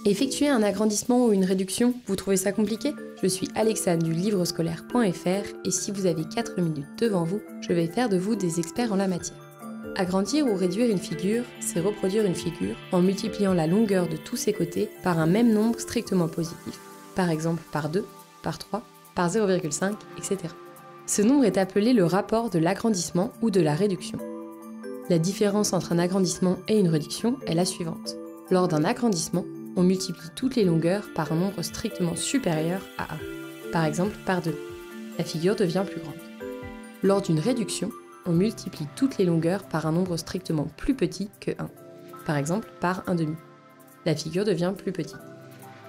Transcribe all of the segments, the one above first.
Effectuer un agrandissement ou une réduction, vous trouvez ça compliqué? Je suis Alexandre du livrescolaire.fr et si vous avez 4 minutes devant vous, je vais faire de vous des experts en la matière. Agrandir ou réduire une figure, c'est reproduire une figure en multipliant la longueur de tous ses côtés par un même nombre strictement positif, par exemple par 2, par 3, par 0,5, etc. Ce nombre est appelé le rapport de l'agrandissement ou de la réduction. La différence entre un agrandissement et une réduction est la suivante. Lors d'un agrandissement, on multiplie toutes les longueurs par un nombre strictement supérieur à 1, par exemple par 2. La figure devient plus grande. Lors d'une réduction, on multiplie toutes les longueurs par un nombre strictement plus petit que 1, par exemple par 1/2. La figure devient plus petite.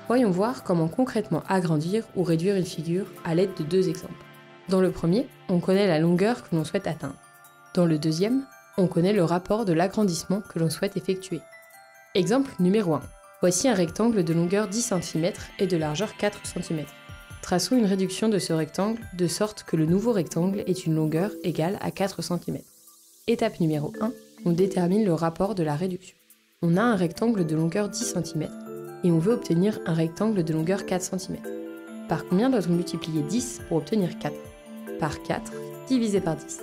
Voyons voir comment concrètement agrandir ou réduire une figure à l'aide de deux exemples. Dans le premier, on connaît la longueur que l'on souhaite atteindre. Dans le deuxième, on connaît le rapport de l'agrandissement que l'on souhaite effectuer. Exemple numéro 1. Voici un rectangle de longueur 10 cm et de largeur 4 cm. Traçons une réduction de ce rectangle de sorte que le nouveau rectangle ait une longueur égale à 4 cm. Étape numéro 1, on détermine le rapport de la réduction. On a un rectangle de longueur 10 cm et on veut obtenir un rectangle de longueur 4 cm. Par combien doit-on multiplier 10 pour obtenir 4? Par 4 divisé par 10.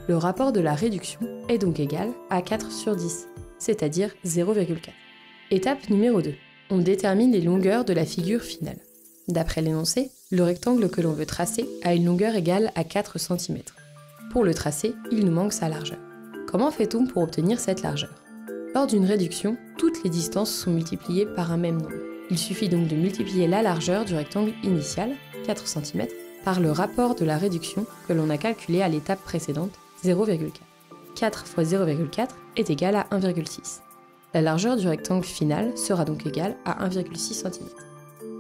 Le rapport de la réduction est donc égal à 4 sur 10, c'est-à-dire 0,4. Étape numéro 2. On détermine les longueurs de la figure finale. D'après l'énoncé, le rectangle que l'on veut tracer a une longueur égale à 4 cm. Pour le tracer, il nous manque sa largeur. Comment fait-on pour obtenir cette largeur? Lors d'une réduction, toutes les distances sont multipliées par un même nombre. Il suffit donc de multiplier la largeur du rectangle initial, 4 cm, par le rapport de la réduction que l'on a calculé à l'étape précédente, 0,4. 4 fois 0,4 est égal à 1,6. La largeur du rectangle final sera donc égale à 1,6 cm.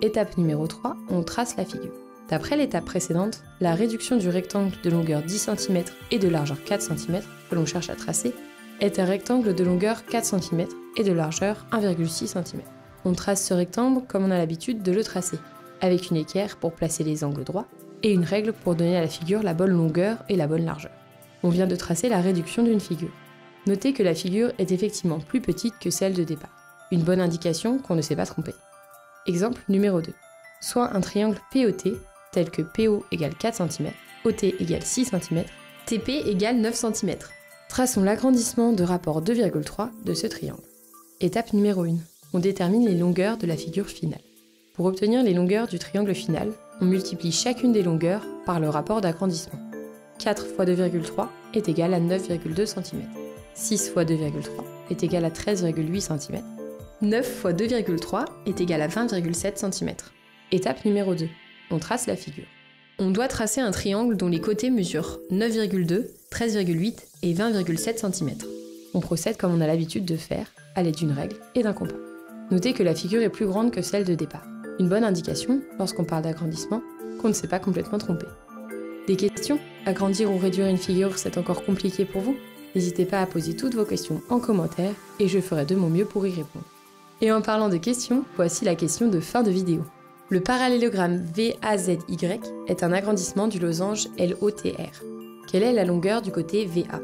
Étape numéro 3, on trace la figure. D'après l'étape précédente, la réduction du rectangle de longueur 10 cm et de largeur 4 cm que l'on cherche à tracer est un rectangle de longueur 4 cm et de largeur 1,6 cm. On trace ce rectangle comme on a l'habitude de le tracer, avec une équerre pour placer les angles droits et une règle pour donner à la figure la bonne longueur et la bonne largeur. On vient de tracer la réduction d'une figure. Notez que la figure est effectivement plus petite que celle de départ. Une bonne indication qu'on ne s'est pas trompé. Exemple numéro 2. Soit un triangle POT, tel que PO égale 4 cm, OT égale 6 cm, TP égale 9 cm. Traçons l'agrandissement de rapport 2,3 de ce triangle. Étape numéro 1. On détermine les longueurs de la figure finale. Pour obtenir les longueurs du triangle final, on multiplie chacune des longueurs par le rapport d'agrandissement. 4 fois 2,3 est égal à 9,2 cm. 6 fois 2,3 est égal à 13,8 cm. 9 fois 2,3 est égal à 20,7 cm. Étape numéro 2. On trace la figure. On doit tracer un triangle dont les côtés mesurent 9,2, 13,8 et 20,7 cm. On procède comme on a l'habitude de faire, à l'aide d'une règle et d'un compas. Notez que la figure est plus grande que celle de départ. Une bonne indication, lorsqu'on parle d'agrandissement, qu'on ne s'est pas complètement trompé. Des questions? Agrandir ou réduire une figure, c'est encore compliqué pour vous? N'hésitez pas à poser toutes vos questions en commentaire et je ferai de mon mieux pour y répondre. Et en parlant de questions, voici la question de fin de vidéo. Le parallélogramme VAZY est un agrandissement du losange LOTR. Quelle est la longueur du côté VA?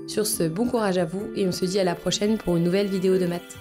Sur ce, bon courage à vous et on se dit à la prochaine pour une nouvelle vidéo de maths.